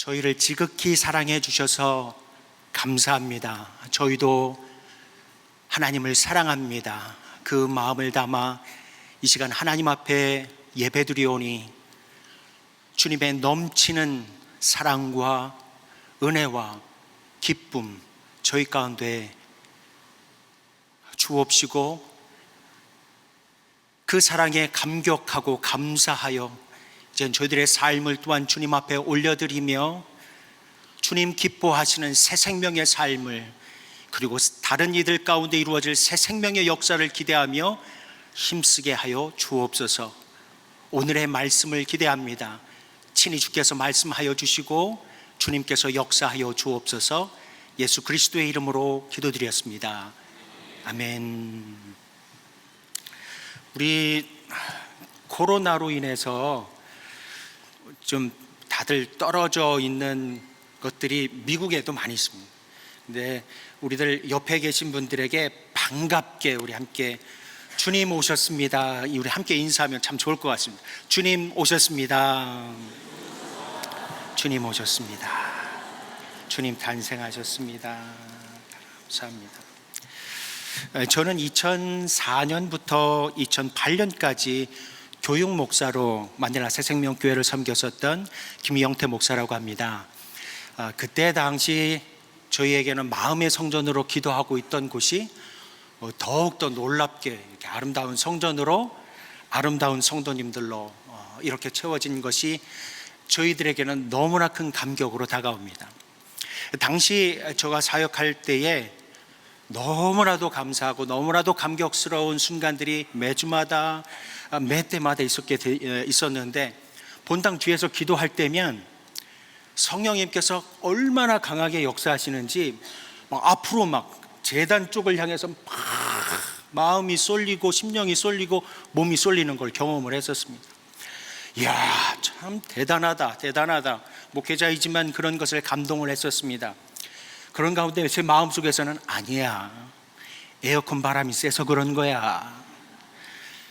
저희를 지극히 사랑해 주셔서 감사합니다. 저희도 하나님을 사랑합니다. 그 마음을 담아 이 시간 하나님 앞에 예배드리오니 주님의 넘치는 사랑과 은혜와 기쁨 저희 가운데 주옵시고, 그 사랑에 감격하고 감사하여 이제 저희들의 삶을 또한 주님 앞에 올려드리며 주님 기뻐하시는 새 생명의 삶을, 그리고 다른 이들 가운데 이루어질 새 생명의 역사를 기대하며 힘쓰게 하여 주옵소서. 오늘의 말씀을 기대합니다. 친히 주께서 말씀하여 주시고 주님께서 역사하여 주옵소서. 예수 그리스도의 이름으로 기도드렸습니다. 아멘. 우리 코로나로 인해서 좀 다들 떨어져 있는 것들이 미국에도 많이 있습니다. 근데 우리들 옆에 계신 분들에게 반갑게 우리 함께 주님 오셨습니다, 우리 함께 인사하면 참 좋을 것 같습니다. 주님 오셨습니다. 주님 오셨습니다. 주님 탄생하셨습니다. 감사합니다. 저는 2004년부터 2008년까지 교육 목사로 마닐라 새생명교회를 섬겼었던 김영태 목사라고 합니다. 그때 당시 저희에게는 마음의 성전으로 기도하고 있던 곳이 더욱더 놀랍게 이렇게 아름다운 성전으로, 아름다운 성도님들로 이렇게 채워진 것이 저희들에게는 너무나 큰 감격으로 다가옵니다. 당시 제가 사역할 때에 너무나도 감사하고 너무나도 감격스러운 순간들이 매주마다 매 때마다 있었는데, 본당 뒤에서 기도할 때면 성령님께서 얼마나 강하게 역사하시는지 앞으로 막 제단 쪽을 향해서 막 마음이 쏠리고 심령이 쏠리고 몸이 쏠리는 걸 경험을 했었습니다. 이야, 참 대단하다. 목회자이지만 그런 것을 감동을 했었습니다. 그런 가운데 제 마음속에서는 아니야, 에어컨 바람이 세서 그런 거야.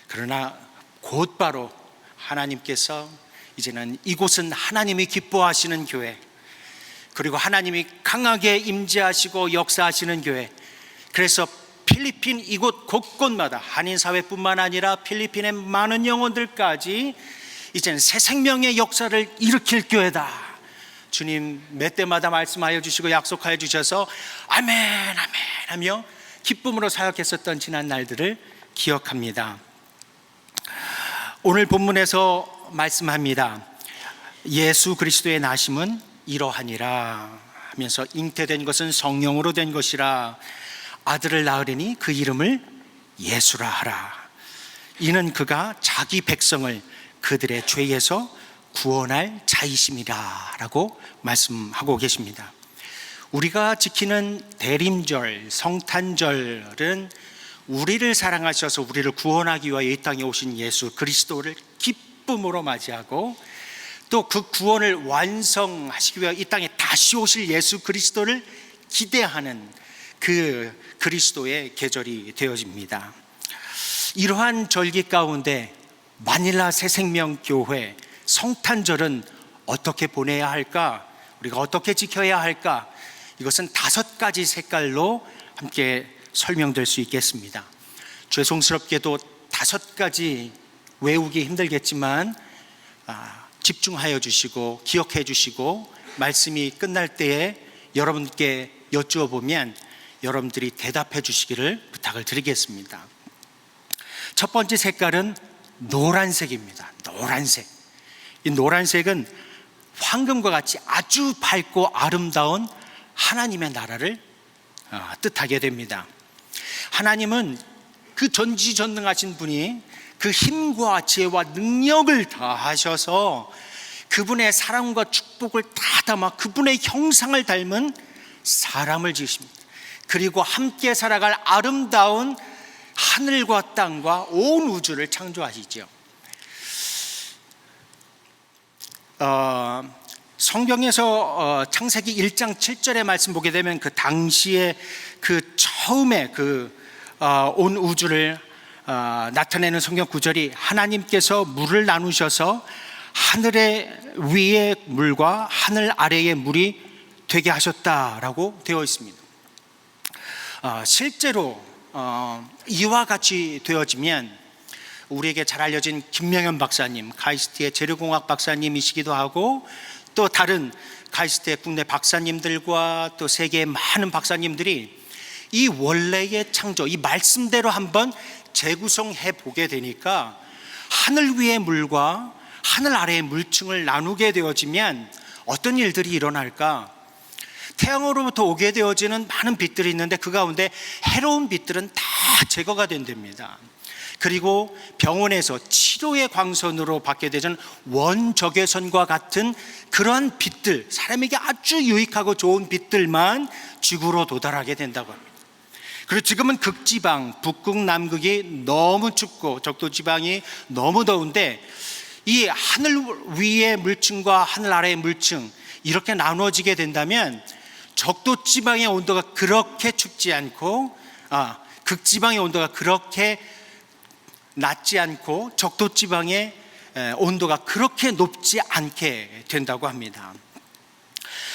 그러나 곧바로 하나님께서 이제는 이곳은 하나님이 기뻐하시는 교회, 그리고 하나님이 강하게 임재하시고 역사하시는 교회, 그래서 필리핀 이곳 곳곳마다 한인사회뿐만 아니라 필리핀의 많은 영혼들까지 이제는 새 생명의 역사를 일으킬 교회다. 주님 몇 때마다 말씀하여 주시고 약속하여 주셔서 아멘 아멘 하며 기쁨으로 사역했었던 지난 날들을 기억합니다. 오늘 본문에서 말씀합니다. 예수 그리스도의 나심은 이러하니라 하면서 잉태된 것은 성령으로 된 것이라. 아들을 낳으리니 그 이름을 예수라 하라. 이는 그가 자기 백성을 그들의 죄에서 구원할 자이심이라 라고 말씀하고 계십니다. 우리가 지키는 대림절, 성탄절은 우리를 사랑하셔서 우리를 구원하기 위하여 이 땅에 오신 예수 그리스도를 기쁨으로 맞이하고, 또 그 구원을 완성하시기 위하여 이 땅에 다시 오실 예수 그리스도를 기대하는 그 그리스도의 계절이 되어집니다. 이러한 절기 가운데 마닐라 새생명교회 성탄절은 어떻게 보내야 할까? 우리가 어떻게 지켜야 할까? 이것은 5가지 색깔로 함께 설명될 수 있겠습니다. 죄송스럽게도 5가지 외우기 힘들겠지만 집중하여 주시고 기억해 주시고 말씀이 끝날 때에 여러분께 여쭈어보면 여러분들이 대답해 주시기를 부탁을 드리겠습니다. 첫 번째 색깔은 노란색입니다. 노란색. 이 노란색은 황금과 같이 아주 밝고 아름다운 하나님의 나라를 뜻하게 됩니다. 하나님은 그 전지전능하신 분이 그 힘과 지혜와 능력을 다하셔서 그분의 사랑과 축복을 다 담아 그분의 형상을 닮은 사람을 지으십니다. 그리고 함께 살아갈 아름다운 하늘과 땅과 온 우주를 창조하시죠. 성경에서 창세기 1장 7절의 말씀 보게 되면 그 당시에 그 처음에 온 우주를 나타내는 성경 구절이 하나님께서 물을 나누셔서 하늘의 위의 물과 하늘 아래의 물이 되게 하셨다라고 되어 있습니다. 실제로 이와 같이 되어지면 우리에게 잘 알려진 김명현 박사님, 카이스트의 재료공학 박사님이시기도 하고, 또 다른 카이스트의 국내 박사님들과 또 세계의 많은 박사님들이 이 원래의 창조, 이 말씀대로 한번 재구성해 보게 되니까 하늘 위의 물과 하늘 아래의 물층을 나누게 되어지면 어떤 일들이 일어날까? 태양으로부터 오게 되어지는 많은 빛들이 있는데 그 가운데 해로운 빛들은 다 제거가 된답니다. 그리고 병원에서 치료의 광선으로 받게 되는 원적외선과 같은 그러한 빛들, 사람에게 아주 유익하고 좋은 빛들만 지구로 도달하게 된다고 합니다. 그리고 지금은 극지방, 북극, 남극이 너무 춥고 적도지방이 너무 더운데 이 하늘 위의 물층과 하늘 아래의 물층 이렇게 나누어지게 된다면 적도지방의 온도가 그렇게 춥지 않고 극지방의 온도가 그렇게 낮지 않고 적도지방의 온도가 그렇게 높지 않게 된다고 합니다.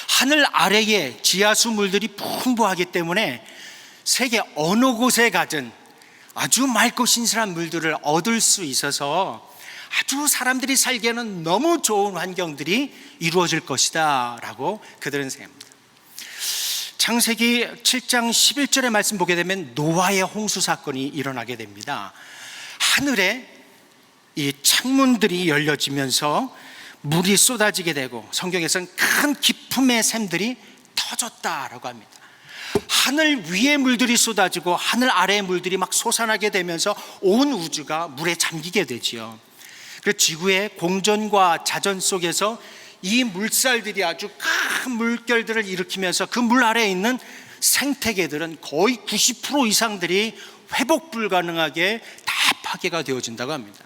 하늘 아래에 지하수 물들이 풍부하기 때문에 세계 어느 곳에 가든 아주 맑고 신선한 물들을 얻을 수 있어서 아주 사람들이 살기에는 너무 좋은 환경들이 이루어질 것이다 라고 그들은 생각합니다. 창세기 7장 11절의 말씀 보게 되면 노아의 홍수 사건이 일어나게 됩니다. 하늘에 이 창문들이 열려지면서 물이 쏟아지게 되고 성경에서는 큰 기품의 샘들이 터졌다라고 합니다. 하늘 위의 물들이 쏟아지고 하늘 아래의 물들이 막 솟아나게 되면서 온 우주가 물에 잠기게 되지요. 그래서 지구의 공전과 자전 속에서 이 물살들이 아주 큰 물결들을 일으키면서 그 물 아래에 있는 생태계들은 거의 90% 이상들이 회복 불가능하게 다 파괴가 되어진다고 합니다.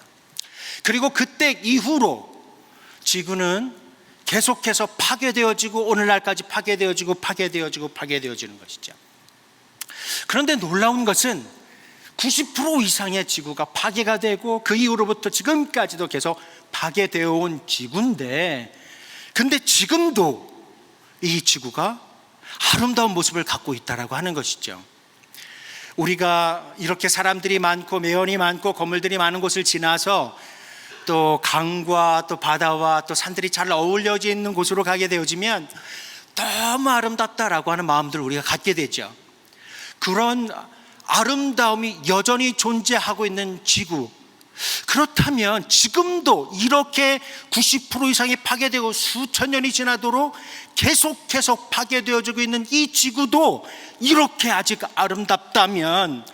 그리고 그때 이후로 지구는 계속해서 파괴되어지고 오늘날까지 파괴되어지는 것이죠. 그런데 놀라운 것은 90% 이상의 지구가 파괴가 되고 그 이후로부터 지금까지도 계속 파괴되어 온 지구인데, 근데 지금도 이 지구가 아름다운 모습을 갖고 있다라고 하는 것이죠. 우리가 이렇게 사람들이 많고 매연이 많고 건물들이 많은 곳을 지나서 또 강과 또 바다와 또 산들이 잘 어울려져 있는 곳으로 가게 되어지면 너무 아름답다라고 하는 마음들을 우리가 갖게 되죠. 그런 아름다움이 여전히 존재하고 있는 지구, 그렇다면 지금도 이렇게 90% 이상이 파괴되고 수천 년이 지나도록 계속 파괴되어지고 있는 이 지구도 이렇게 아직 아름답다면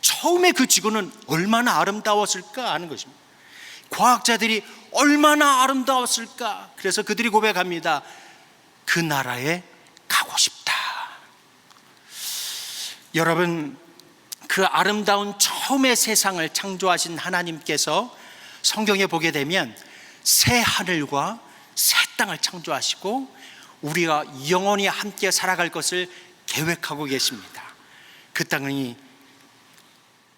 처음에 그 지구는 얼마나 아름다웠을까 하는 것입니다. 과학자들이 얼마나 아름다웠을까. 그래서 그들이 고백합니다. 그 나라에 가고 싶다. 여러분, 그 아름다운 처음의 세상을 창조하신 하나님께서 성경에 보게 되면 새 하늘과 새 땅을 창조하시고 우리가 영원히 함께 살아갈 것을 계획하고 계십니다. 그 땅이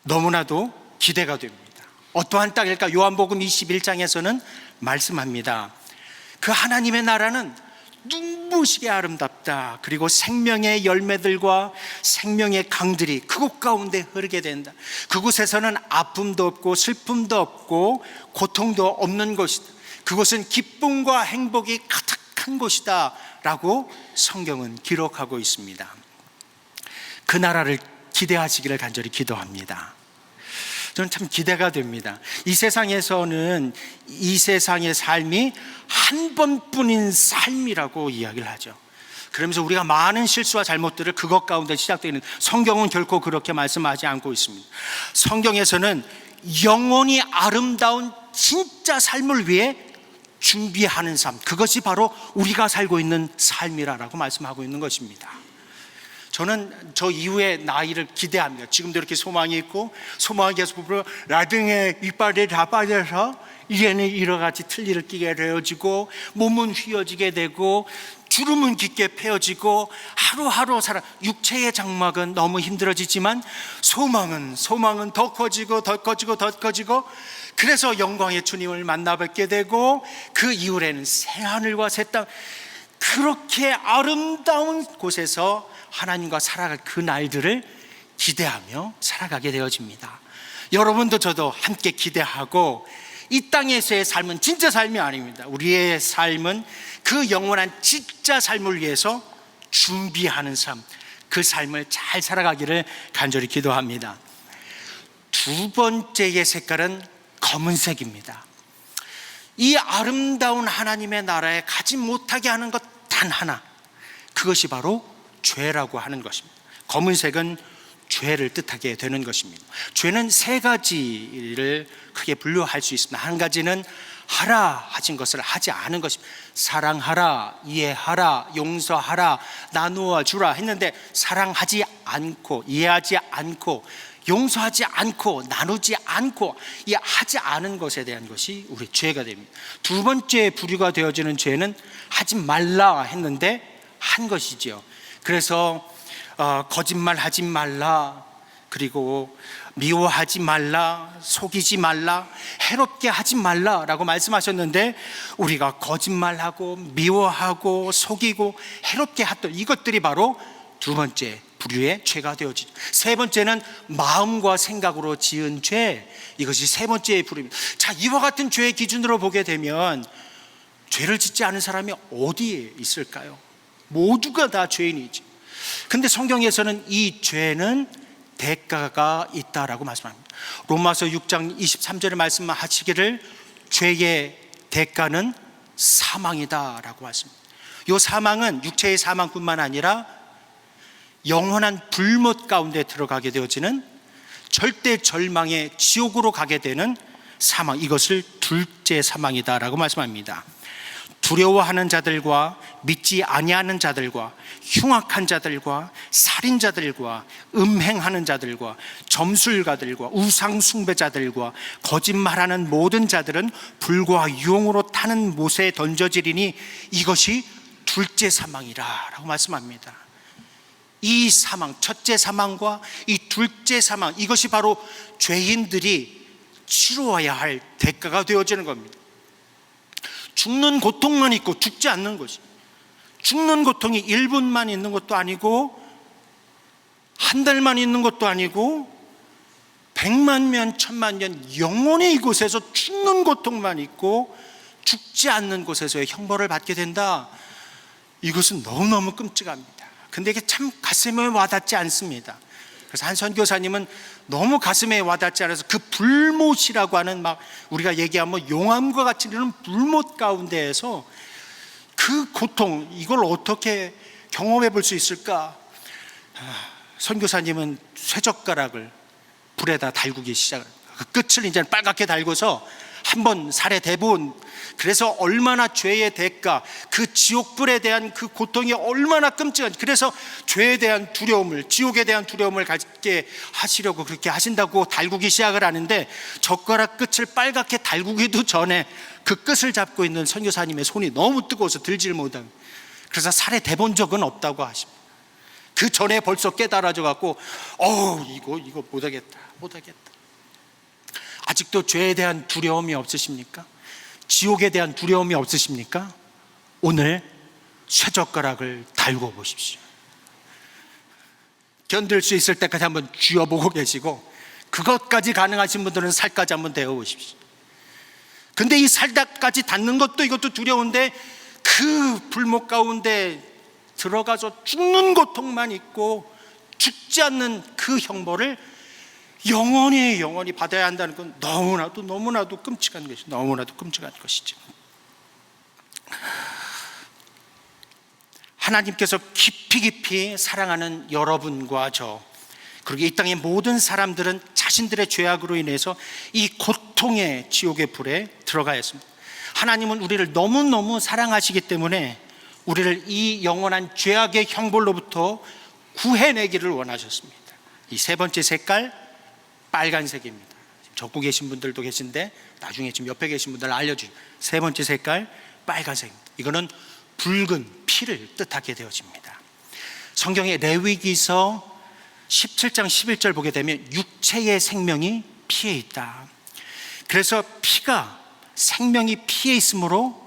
너무나도 기대가 됩니다. 어떠한 땅일까? 요한복음 21장에서는 말씀합니다. 그 하나님의 나라는 눈부시게 아름답다. 그리고 생명의 열매들과 생명의 강들이 그곳 가운데 흐르게 된다. 그곳에서는 아픔도 없고 슬픔도 없고 고통도 없는 곳이다. 그곳은 기쁨과 행복이 가득한 곳이다 라고 성경은 기록하고 있습니다. 그 나라를 기대하시기를 간절히 기도합니다. 저는 참 기대가 됩니다. 이 세상에서는 이 세상의 삶이 한 번뿐인 삶이라고 이야기를 하죠. 그러면서 우리가 많은 실수와 잘못들을 그것 가운데 시작되는, 성경은 결코 그렇게 말씀하지 않고 있습니다. 성경에서는 영원히 아름다운 진짜 삶을 위해 준비하는 삶, 그것이 바로 우리가 살고 있는 삶이라고 말씀하고 있는 것입니다. 저는 저 이후의 나이를 기대합니다. 지금도 이렇게 소망이 있고 소망이 계속 부풀어 나중에 이빨이 다 빠져서 이제는 여러 가지 틀니를 끼게 되어지고 몸은 휘어지게 되고 주름은 깊게 펴지고 하루하루 살아. 육체의 장막은 너무 힘들어지지만 소망은 더 커지고 더 커지고 더 커지고, 그래서 영광의 주님을 만나뵙게 되고 그 이후에는 새하늘과 새 땅, 그렇게 아름다운 곳에서 하나님과 살아갈 그 날들을 기대하며 살아가게 되어집니다. 여러분도 저도 함께 기대하고, 이 땅에서의 삶은 진짜 삶이 아닙니다. 우리의 삶은 그 영원한 진짜 삶을 위해서 준비하는 삶, 그 삶을 잘 살아가기를 간절히 기도합니다. 두 번째의 색깔은 검은색입니다. 이 아름다운 하나님의 나라에 가지 못하게 하는 것 단 하나, 그것이 바로 죄라고 하는 것입니다. 검은색은 죄를 뜻하게 되는 것입니다. 죄는 세 가지를 크게 분류할 수 있습니다. 한 가지는 하라 하신 것을 하지 않은 것입니다. 사랑하라, 이해하라, 용서하라, 나누어 주라 했는데 사랑하지 않고, 이해하지 않고, 용서하지 않고, 나누지 않고, 이 하지 않은 것에 대한 것이 우리 죄가 됩니다. 두 번째 부류가 되어지는 죄는 하지 말라 했는데 한 것이지요. 그래서 거짓말하지 말라, 그리고 미워하지 말라, 속이지 말라, 해롭게 하지 말라라고 말씀하셨는데, 우리가 거짓말하고 미워하고 속이고 해롭게 했던 이것들이 바로 두 번째 부류의 죄가 되어지죠. 세 번째는 마음과 생각으로 지은 죄, 이것이 세 번째의 부류입니다. 자, 이와 같은 죄의 기준으로 보게 되면 죄를 짓지 않은 사람이 어디에 있을까요? 모두가 다 죄인이지. 근데 성경에서는 이 죄는 대가가 있다라고 말씀합니다. 로마서 6장 23절에 말씀하시기를 죄의 대가는 사망이다라고 말씀합니다. 이 사망은 육체의 사망뿐만 아니라 영원한 불못 가운데 들어가게 되어지는 절대 절망의 지옥으로 가게 되는 사망, 이것을 둘째 사망이다라고 말씀합니다. 두려워하는 자들과 믿지 아니하는 자들과 흉악한 자들과 살인자들과 음행하는 자들과 점술가들과 우상 숭배자들과 거짓말하는 모든 자들은 불과 유황으로 타는 못에 던져지리니 이것이 둘째 사망이라고 말씀합니다. 이 사망, 첫째 사망과 이 둘째 사망, 이것이 바로 죄인들이 치루어야 할 대가가 되어지는 겁니다. 죽는 고통만 있고 죽지 않는 것이, 죽는 고통이 1분만 있는 것도 아니고 한 달만 있는 것도 아니고 100만 년, 1000만 년 영원히 이곳에서 죽는 고통만 있고 죽지 않는 곳에서의 형벌을 받게 된다. 이것은 너무너무 끔찍합니다. 근데 이게 참 가슴에 와닿지 않습니다. 그래서 한 선교사님은 너무 가슴에 와닿지 않아서 그 불못이라고 하는, 막 우리가 얘기하면 용암과 같이 이르는 불못 가운데에서 그 고통, 이걸 어떻게 경험해 볼 수 있을까? 선교사님은 쇠젓가락을 불에다 달구기 시작을, 그 끝을 이제 빨갛게 달고서 한번 살해 대본, 그래서 얼마나 죄의 대가, 그 지옥불에 대한 그 고통이 얼마나 끔찍한지, 그래서 죄에 대한 두려움을, 지옥에 대한 두려움을 갖게 하시려고 그렇게 하신다고 달구기 시작을 하는데, 젓가락 끝을 빨갛게 달구기도 전에 그 끝을 잡고 있는 선교사님의 손이 너무 뜨거워서 들질 못하고, 그래서 살해 대본 적은 없다고 하십니다. 그 전에 벌써 깨달아져 갖고 이거 못하겠다. 아직도 죄에 대한 두려움이 없으십니까? 지옥에 대한 두려움이 없으십니까? 오늘 쇠젓가락을 달고 보십시오. 견딜 수 있을 때까지 한번 쥐어보고 계시고, 그것까지 가능하신 분들은 살까지 한번 데워 보십시오. 근데 이 살까지 닿는 것도 이것도 두려운데, 그 불목 가운데 들어가서 죽는 고통만 있고 죽지 않는 그 형벌을 영원히 받아야 한다는 건 너무나도 끔찍한 것이, 너무나도 끔찍한 것이죠. 하나님께서 깊이 사랑하는 여러분과 저, 그리고 이 땅의 모든 사람들은 자신들의 죄악으로 인해서 이 고통의 지옥의 불에 들어가야 했습니다. 하나님은 우리를 너무너무 사랑하시기 때문에 우리를 이 영원한 죄악의 형벌로부터 구해내기를 원하셨습니다. 이 세 번째 색깔, 빨간색입니다. 적고 계신 분들도 계신데 나중에 지금 옆에 계신 분들 알려주세요. 세 번째 색깔, 빨간색입니다. 이거는 붉은 피를 뜻하게 되어집니다. 성경의 레위기서 17장 11절 보게 되면 육체의 생명이 피에 있다. 그래서 피가, 생명이 피에 있으므로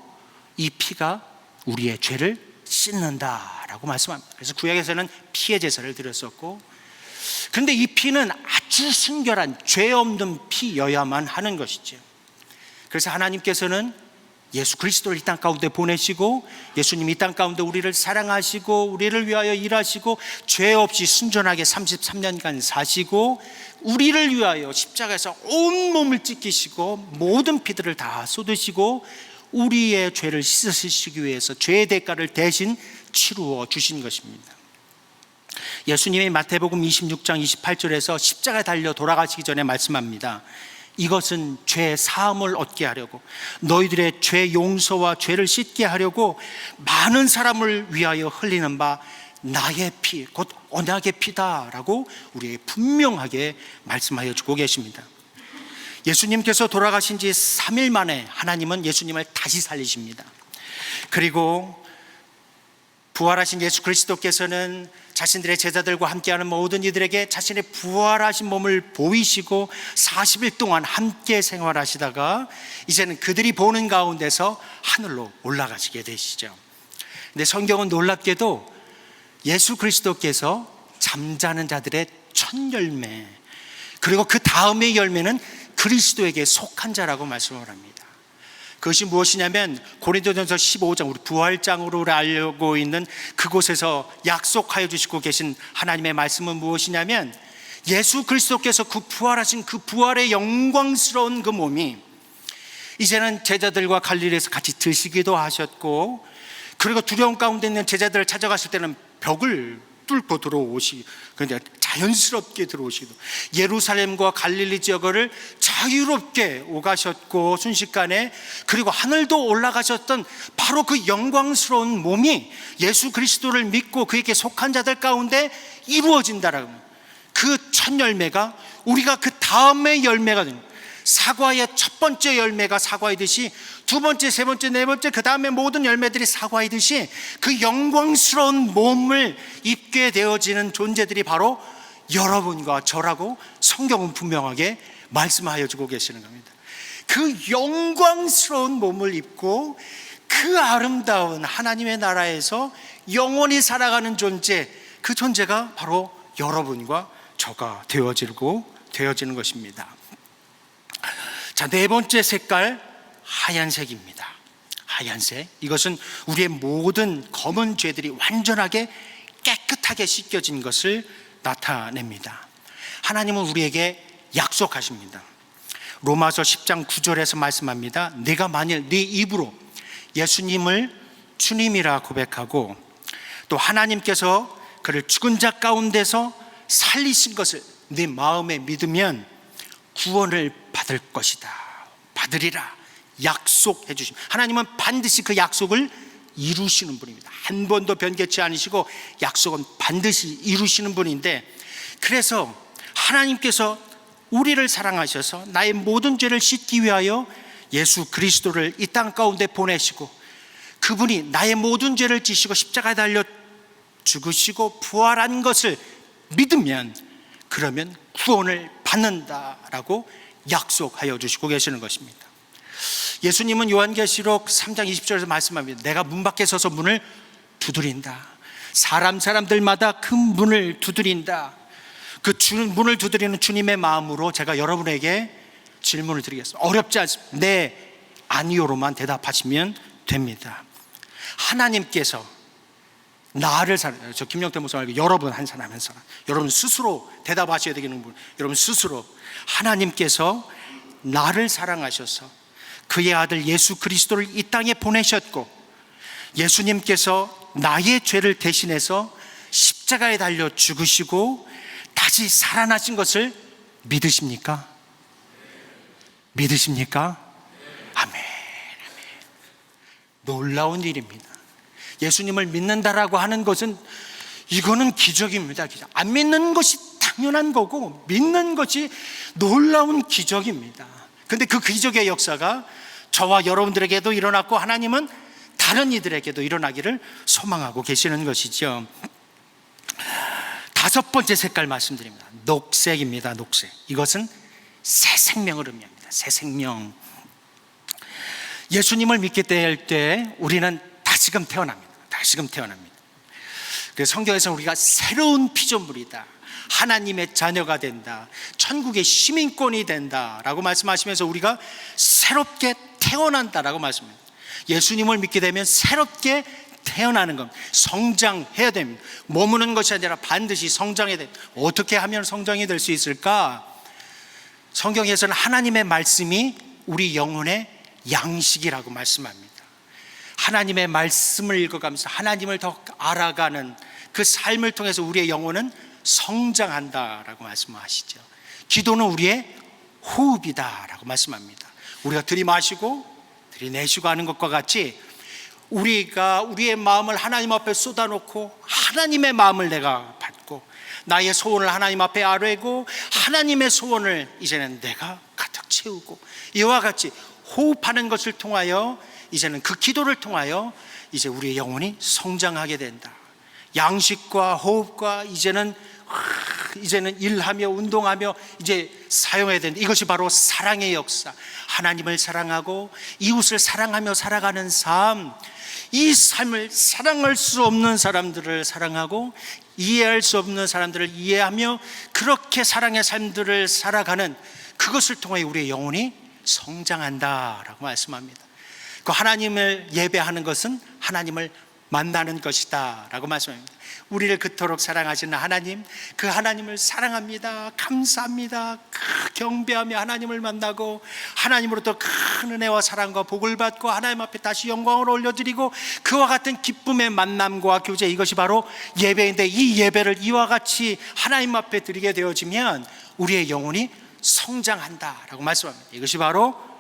이 피가 우리의 죄를 씻는다라고 말씀합니다. 그래서 구약에서는 피의 제사를 드렸었고, 그런데 이 피는 아주 순결한 죄 없는 피여야만 하는 것이죠. 그래서 하나님께서는 예수 그리스도를 이 땅 가운데 보내시고, 예수님이 이 땅 가운데 우리를 사랑하시고 우리를 위하여 일하시고 죄 없이 순전하게 33년간 사시고 우리를 위하여 십자가에서 온몸을 찢기시고 모든 피들을 다 쏟으시고 우리의 죄를 씻으시기 위해서 죄의 대가를 대신 치루어 주신 것입니다. 예수님이 마태복음 26장 28절에서 십자가에 달려 돌아가시기 전에 말씀합니다. 이것은 죄 사함을 얻게 하려고, 너희들의 죄 용서와 죄를 씻게 하려고 많은 사람을 위하여 흘리는 바 나의 피, 곧 언약의 피다라고 우리에게 분명하게 말씀하여 주고 계십니다. 예수님께서 돌아가신 지 3일 만에 하나님은 예수님을 다시 살리십니다. 그리고 부활하신 예수 그리스도께서는 자신들의 제자들과 함께하는 모든 이들에게 자신의 부활하신 몸을 보이시고 40일 동안 함께 생활하시다가 이제는 그들이 보는 가운데서 하늘로 올라가시게 되시죠. 근데 성경은 놀랍게도 예수 그리스도께서 잠자는 자들의 첫 열매, 그리고 그 다음의 열매는 그리스도에게 속한 자라고 말씀을 합니다. 그것이 무엇이냐면 고린도전서 15장, 우리 부활장으로 알고 있는 그곳에서 약속하여 주시고 계신 하나님의 말씀은 무엇이냐면, 예수 그리스도께서 그 부활하신 그 부활의 영광스러운 그 몸이 이제는 제자들과 갈릴리에서 같이 드시기도 하셨고, 그리고 두려움 가운데 있는 제자들을 찾아갔을 때는 벽을 뚫고 들어오시고, 그런데 자연스럽게 들어오시기도, 예루살렘과 갈릴리 지역을 자유롭게 오가셨고 순식간에, 그리고 하늘도 올라가셨던 바로 그 영광스러운 몸이 예수 그리스도를 믿고 그에게 속한 자들 가운데 이루어진다라고. 그 첫 열매가 우리가 그 다음의 열매가 됩니다. 사과의 첫 번째 열매가 사과이듯이 두 번째, 세 번째, 네 번째, 그 다음에 모든 열매들이 사과이듯이 그 영광스러운 몸을 입게 되어지는 존재들이 바로 여러분과 저라고 성경은 분명하게 말씀하여 주고 계시는 겁니다. 그 영광스러운 몸을 입고 그 아름다운 하나님의 나라에서 영원히 살아가는 존재, 그 존재가 바로 여러분과 저가 되어지는 것입니다. 자, 네 번째 색깔, 하얀색입니다. 하얀색, 이것은 우리의 모든 검은 죄들이 완전하게 깨끗하게 씻겨진 것을 나타냅니다. 하나님은 우리에게 약속하십니다. 로마서 10장 9절에서 말씀합니다. 네가 만일 네 입으로 예수님을 주님이라 고백하고 또 하나님께서 그를 죽은 자 가운데서 살리신 것을 네 마음에 믿으면 구원을 받을 것이다, 받으리라 약속해 주십니다. 하나님은 반드시 그 약속을 이루시는 분입니다. 한 번도 변개치 않으시고 약속은 반드시 이루시는 분인데, 그래서 하나님께서 우리를 사랑하셔서 나의 모든 죄를 씻기 위하여 예수 그리스도를 이 땅 가운데 보내시고, 그분이 나의 모든 죄를 지시고 십자가에 달려 죽으시고 부활한 것을 믿으면, 그러면 구원을 받는다라고 약속하여 주시고 계시는 것입니다. 예수님은 요한계시록 3장 20절에서 말씀합니다. 내가 문 밖에 서서 문을 두드린다. 사람들마다 그 문을 두드린다. 그 문을 두드리는 주님의 마음으로 제가 여러분에게 질문을 드리겠습니다. 어렵지 않습니다. 네, 아니요로만 대답하시면 됩니다. 하나님께서 나를 사랑해요. 저 김영태 목사 말고 여러분 한 사람 한 사람, 여러분 스스로 대답하셔야 되는 분, 여러분 스스로 하나님께서 나를 사랑하셔서 그의 아들 예수 그리스도를 이 땅에 보내셨고, 예수님께서 나의 죄를 대신해서 십자가에 달려 죽으시고 다시 살아나신 것을 믿으십니까? 믿으십니까? 아멘. 놀라운 일입니다. 예수님을 믿는다라고 하는 것은, 이거는 기적입니다. 안 믿는 것이 당연한 거고 믿는 것이 놀라운 기적입니다. 근데 그 기적의 역사가 저와 여러분들에게도 일어났고, 하나님은 다른 이들에게도 일어나기를 소망하고 계시는 것이죠. 다섯 번째 색깔 말씀드립니다. 녹색입니다. 녹색. 이것은 새 생명을 의미합니다. 새 생명. 예수님을 믿게 될 때 우리는 다시금 태어납니다. 다시금 태어납니다. 그래서 성경에서 우리가 새로운 피조물이다, 하나님의 자녀가 된다, 천국의 시민권이 된다라고 말씀하시면서 우리가 새롭게 태어난다라고 말씀합니다. 예수님을 믿게 되면 새롭게 태어나는 겁니다. 성장해야 됩니다. 머무는 것이 아니라 반드시 성장해야 됩니다. 어떻게 하면 성장이 될 수 있을까? 성경에서는 하나님의 말씀이 우리 영혼의 양식이라고 말씀합니다. 하나님의 말씀을 읽어가면서 하나님을 더 알아가는 그 삶을 통해서 우리의 영혼은 성장한다라고 말씀하시죠. 기도는 우리의 호흡이다라고 말씀합니다. 우리가 들이마시고 들이내쉬고 하는 것과 같이 우리가 우리의 마음을 하나님 앞에 쏟아놓고 하나님의 마음을 내가 받고 나의 소원을 하나님 앞에 아뢰고 하나님의 소원을 이제는 내가 가득 채우고 이와 같이 호흡하는 것을 통하여 이제는 그 기도를 통하여 이제 우리의 영혼이 성장하게 된다. 양식과 호흡과 이제는 일하며 운동하며 이제 사용해야 된다. 이것이 바로 사랑의 역사. 하나님을 사랑하고 이웃을 사랑하며 살아가는 삶. 이 삶을 사랑할 수 없는 사람들을 사랑하고 이해할 수 없는 사람들을 이해하며 그렇게 사랑의 삶들을 살아가는 그것을 통해 우리의 영혼이 성장한다라고 말씀합니다. 그 하나님을 예배하는 것은 하나님을 만나는 것이다 라고 말씀합니다. 우리를 그토록 사랑하시는 하나님, 그 하나님을 사랑합니다. 감사합니다. 경배하며 하나님을 만나고 하나님으로부터 큰 은혜와 사랑과 복을 받고 하나님 앞에 다시 영광을 올려드리고 그와 같은 기쁨의 만남과 교제, 이것이 바로 예배인데 이 예배를 이와 같이 하나님 앞에 드리게 되어지면 우리의 영혼이 성장한다라고 말씀합니다. 이것이 바로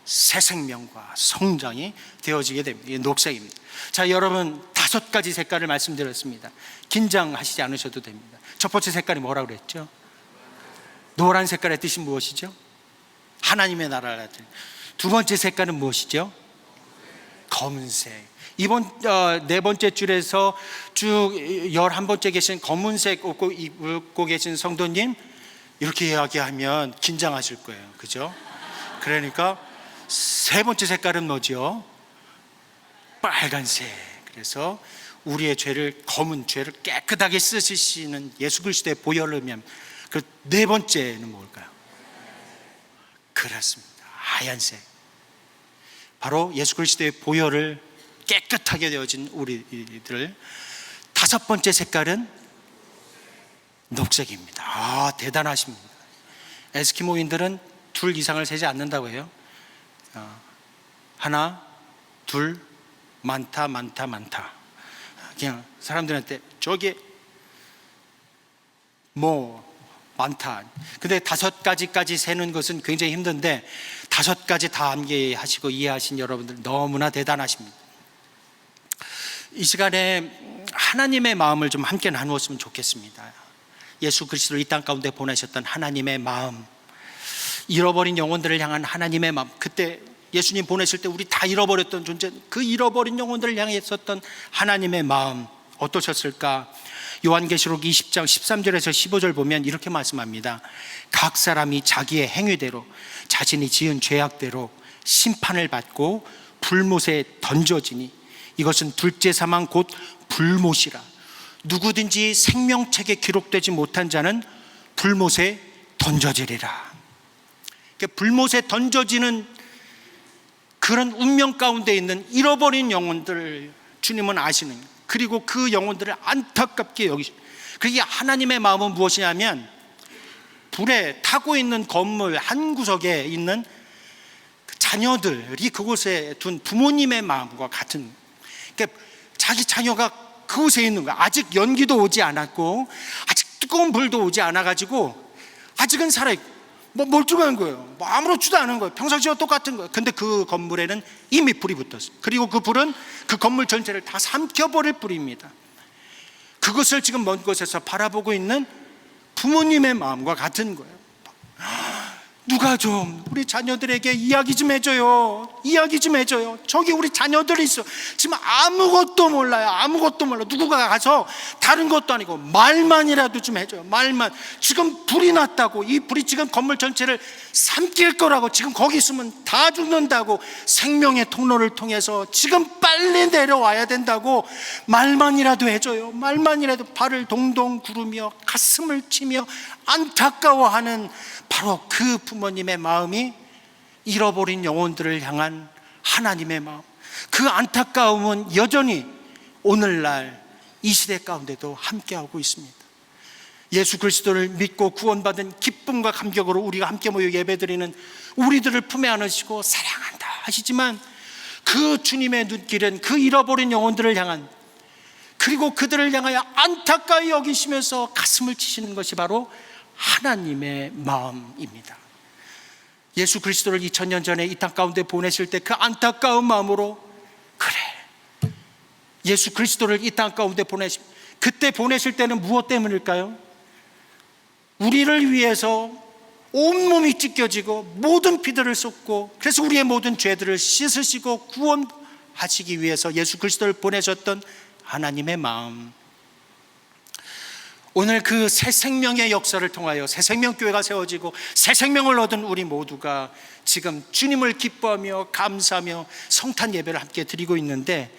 새 생명과 성장이 되어지게 됩니다. 이게 녹색입니다. 자, 여러분 다섯 가지 색깔을 말씀드렸습니다. 긴장하시지 않으셔도 됩니다. 첫 번째 색깔이 뭐라고 그랬죠? 노란 색깔의 뜻이 무엇이죠? 하나님의 나라라. 두 번째 색깔은 무엇이죠? 검은색. 이번 네 번째 줄에서 쭉 11번째 계신 검은색 옷 입고 계신 성도님, 이렇게 이야기하면 긴장하실 거예요. 그죠? 그러니까 세 번째 색깔은 뭐죠? 빨간색. 그래서 우리의 죄를, 검은 죄를 깨끗하게 씻으시는 예수 그리스도의 보혈을 의미하면 그 네 번째는 뭘까요? 그렇습니다. 하얀색. 바로 예수 그리스도의 보혈을 깨끗하게 되어진 우리들. 다섯 번째 색깔은 녹색입니다. 아, 대단하십니다. 에스키모인들은 둘 이상을 세지 않는다고 해요. 하나, 둘, 많다, 많다, 많다. 그냥 사람들한테 저게 뭐 많다. 근데 다섯 가지까지 세는 것은 굉장히 힘든데 다섯 가지 다 암기하시고 이해하신 여러분들 너무나 대단하십니다. 이 시간에 하나님의 마음을 좀 함께 나누었으면 좋겠습니다. 예수 그리스도를 이 땅 가운데 보내셨던 하나님의 마음, 잃어버린 영혼들을 향한 하나님의 마음. 그때 예수님 보내실 때 우리 다 잃어버렸던 존재, 그 잃어버린 영혼들을 향해 있었던 하나님의 마음 어떠셨을까? 요한계시록 20장 13절에서 15절 보면 이렇게 말씀합니다. 각 사람이 자기의 행위대로 자신이 지은 죄악대로 심판을 받고 불못에 던져지니 이것은 둘째 사망 곧 불못이라. 누구든지 생명책에 기록되지 못한 자는 불못에 던져지리라. 불못에 던져지는 그런 운명 가운데 있는 잃어버린 영혼들 주님은 아시는, 그리고 그 영혼들을 안타깝게 여기시고, 그게 하나님의 마음은 무엇이냐면 불에 타고 있는 건물 한 구석에 있는 자녀들이 그곳에 둔 부모님의 마음과 같은, 그러니까 자기 자녀가 그곳에 있는 거야. 아직 연기도 오지 않았고 아직 뜨거운 불도 오지 않아가지고 아직은 살아있고 뭐 멀쩡한 거예요. 뭐 아무렇지도 않은 거예요. 평상시와 똑같은 거예요. 근데 그 건물에는 이미 불이 붙었어요. 그리고 그 불은 그 건물 전체를 다 삼켜버릴 불입니다. 그것을 지금 먼 곳에서 바라보고 있는 부모님의 마음과 같은 거예요. 누가 좀 우리 자녀들에게 이야기 좀 해줘요. 이야기 좀 해줘요. 저기 우리 자녀들이 있어. 지금 아무것도 몰라요. 아무것도 몰라. 누구가 가서 다른 것도 아니고 말만이라도 좀 해줘요. 말만. 지금 불이 났다고, 이 불이 지금 건물 전체를 삼킬 거라고, 지금 거기 있으면 다 죽는다고, 생명의 통로를 통해서 지금 빨리 내려와야 된다고 말만이라도 해줘요. 말만이라도. 발을 동동 구르며 가슴을 치며 안타까워하는 바로 그 부모님의 마음이 잃어버린 영혼들을 향한 하나님의 마음, 그 안타까움은 여전히 오늘날 이 시대 가운데도 함께하고 있습니다. 예수 그리스도를 믿고 구원받은 기쁨과 감격으로 우리가 함께 모여 예배드리는 우리들을 품에 안으시고 사랑한다 하시지만, 그 주님의 눈길은 그 잃어버린 영혼들을 향한, 그리고 그들을 향하여 안타까이 여기시면서 가슴을 치시는 것이 바로 하나님의 마음입니다. 예수 그리스도를 2000년 전에 이 땅 가운데 보내실 때 그 안타까운 마음으로, 그래, 예수 그리스도를 이 땅 가운데 그때 보내실 때는 무엇 때문일까요? 우리를 위해서 온몸이 찢겨지고 모든 피들을 쏟고, 그래서 우리의 모든 죄들을 씻으시고 구원하시기 위해서 예수 그리스도를 보내셨던 하나님의 마음. 오늘 그 새 생명의 역사를 통하여 새 생명교회가 세워지고 새 생명을 얻은 우리 모두가 지금 주님을 기뻐하며 감사하며 성탄 예배를 함께 드리고 있는데,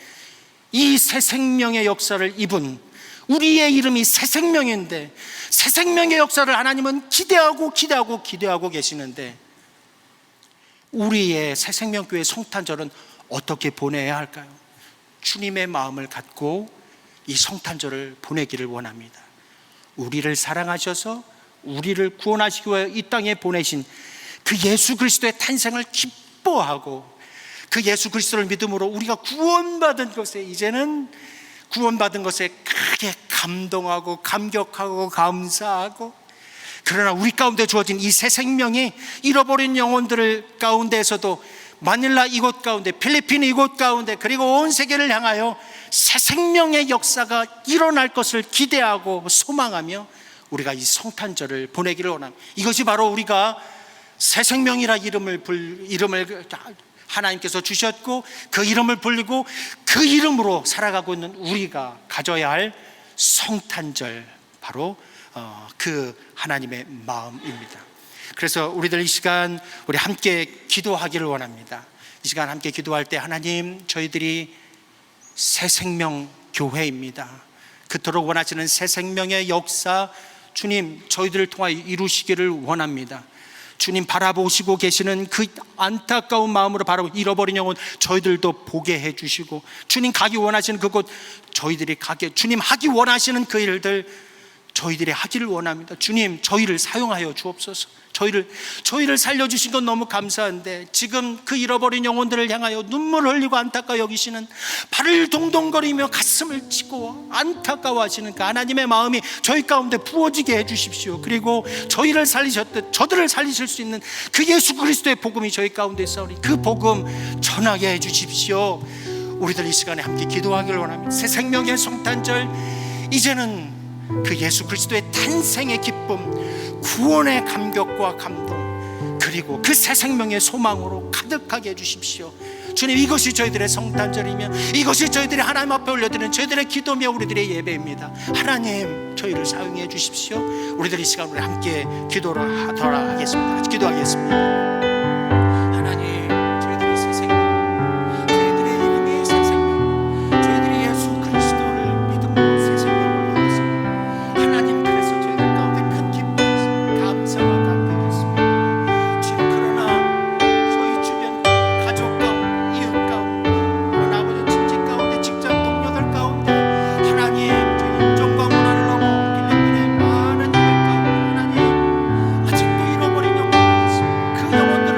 이 새 생명의 역사를 입은 우리의 이름이 새 생명인데, 새 생명의 역사를 하나님은 기대하고 계시는데, 우리의 새 생명교회 성탄절은 어떻게 보내야 할까요? 주님의 마음을 갖고 이 성탄절을 보내기를 원합니다. 우리를 사랑하셔서 우리를 구원하시기 위해 이 땅에 보내신 그 예수 그리스도의 탄생을 기뻐하고, 그 예수 그리스도를 믿음으로 우리가 구원받은 것에, 이제는 구원받은 것에 크게 감동하고 감격하고 감사하고, 그러나 우리 가운데 주어진 이 새 생명이 잃어버린 영혼들을 가운데에서도 마닐라 이곳 가운데, 필리핀 이곳 가운데, 그리고 온 세계를 향하여 새 생명의 역사가 일어날 것을 기대하고 소망하며 우리가 이 성탄절을 보내기를 원합니다. 이것이 바로 우리가 새 생명이라 이름을 하나님께서 주셨고, 그 이름을 불리고 그 이름으로 살아가고 있는 우리가 가져야 할 성탄절, 바로 그 하나님의 마음입니다. 그래서 우리들 이 시간 우리 함께 기도하기를 원합니다. 이 시간 함께 기도할 때, 하나님, 저희들이 새 생명 교회입니다. 그토록 원하시는 새 생명의 역사, 주님, 저희들을 통하여 이루시기를 원합니다. 주님, 바라보시고 계시는 그 안타까운 마음으로 바로 잃어버린 영혼 저희들도 보게 해주시고, 주님 가기 원하시는 그곳 저희들이 가게, 주님 하기 원하시는 그 일들 저희들이 하기를 원합니다. 주님, 저희를 사용하여 주옵소서. 저희를 살려주신 건 너무 감사한데, 지금 그 잃어버린 영혼들을 향하여 눈물 흘리고 안타까워 여기시는, 발을 동동거리며 가슴을 치고 안타까워하시는 그 하나님의 마음이 저희 가운데 부어지게 해주십시오. 그리고 저희를 살리셨듯 저들을 살리실 수 있는 그 예수 그리스도의 복음이 저희 가운데 있사오니 그 복음 전하게 해주십시오. 우리들 이 시간에 함께 기도하기를 원합니다. 새 생명의 성탄절, 이제는 그 예수 그리스도의 탄생의 기쁨, 구원의 감격과 감동, 그리고 그 새 생명의 소망으로 가득하게 해주십시오. 주님, 이것이 저희들의 성탄절이며 이것이 저희들이 하나님 앞에 올려드리는 저희들의 기도며 우리들의 예배입니다. 하나님, 저희를 사용해 주십시오. 우리들이 이 시간 우리 함께 기도를 하도록 하겠습니다. 기도하겠습니다. 그 영혼들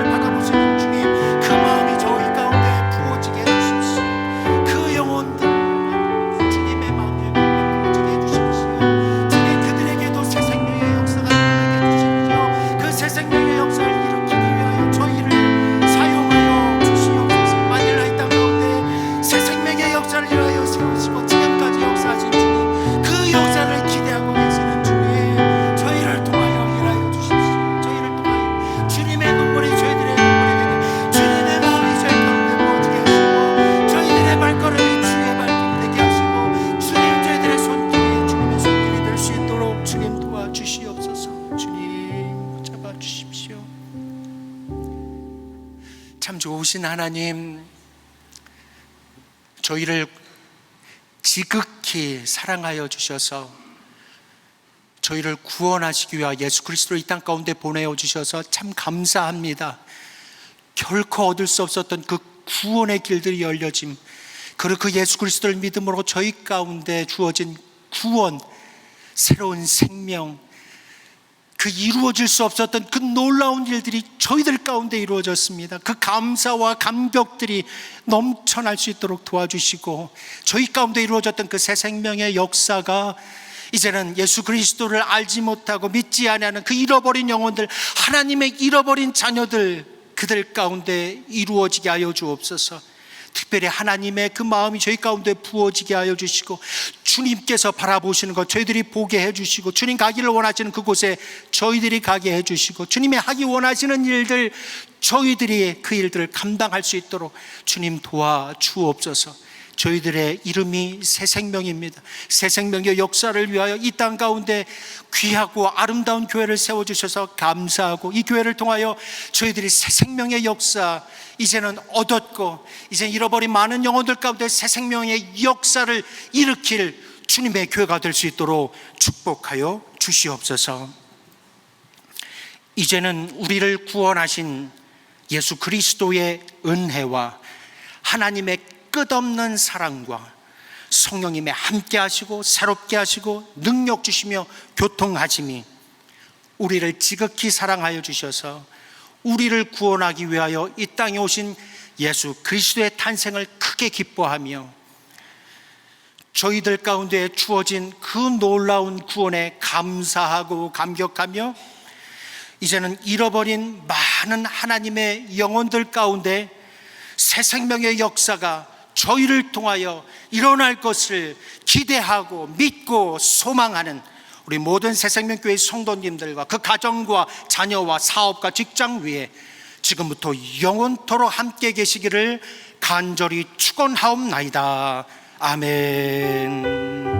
좋으신 하나님, 저희를 지극히 사랑하여 주셔서 저희를 구원하시기 위하여 예수 그리스도를 이 땅 가운데 보내어 주셔서 참 감사합니다. 결코 얻을 수 없었던 그 구원의 길들이 열려짐, 그리고 그 예수 그리스도를 믿음으로 저희 가운데 주어진 구원, 새로운 생명, 그 이루어질 수 없었던 그 놀라운 일들이 저희들 가운데 이루어졌습니다. 그 감사와 감격들이 넘쳐날 수 있도록 도와주시고, 저희 가운데 이루어졌던 그 새 생명의 역사가 이제는 예수 그리스도를 알지 못하고 믿지 아니하는 그 잃어버린 영혼들, 하나님의 잃어버린 자녀들, 그들 가운데 이루어지게 하여 주옵소서. 특별히 하나님의 그 마음이 저희 가운데 부어지게 하여 주시고, 주님께서 바라보시는 것 저희들이 보게 해주시고, 주님 가기를 원하시는 그곳에 저희들이 가게 해주시고, 주님이 하기 원하시는 일들 저희들이 그 일들을 감당할 수 있도록 주님 도와주옵소서. 저희들의 이름이 새 생명입니다. 새 생명의 역사를 위하여 이 땅 가운데 귀하고 아름다운 교회를 세워주셔서 감사하고, 이 교회를 통하여 저희들이 새 생명의 역사 이제는 얻었고, 이제 잃어버린 많은 영혼들 가운데 새 생명의 역사를 일으킬 주님의 교회가 될 수 있도록 축복하여 주시옵소서. 이제는 우리를 구원하신 예수 그리스도의 은혜와 하나님의 끝없는 사랑과 성령님의 함께 하시고 새롭게 하시고 능력 주시며 교통하심이 우리를 지극히 사랑하여 주셔서 우리를 구원하기 위하여 이 땅에 오신 예수 그리스도의 탄생을 크게 기뻐하며, 저희들 가운데 주어진 그 놀라운 구원에 감사하고 감격하며, 이제는 잃어버린 많은 하나님의 영혼들 가운데 새 생명의 역사가 저희를 통하여 일어날 것을 기대하고 믿고 소망하는 우리 모든 새생명교회 성도님들과 그 가정과 자녀와 사업과 직장 위에 지금부터 영원토록 함께 계시기를 간절히 축원하옵나이다. 아멘.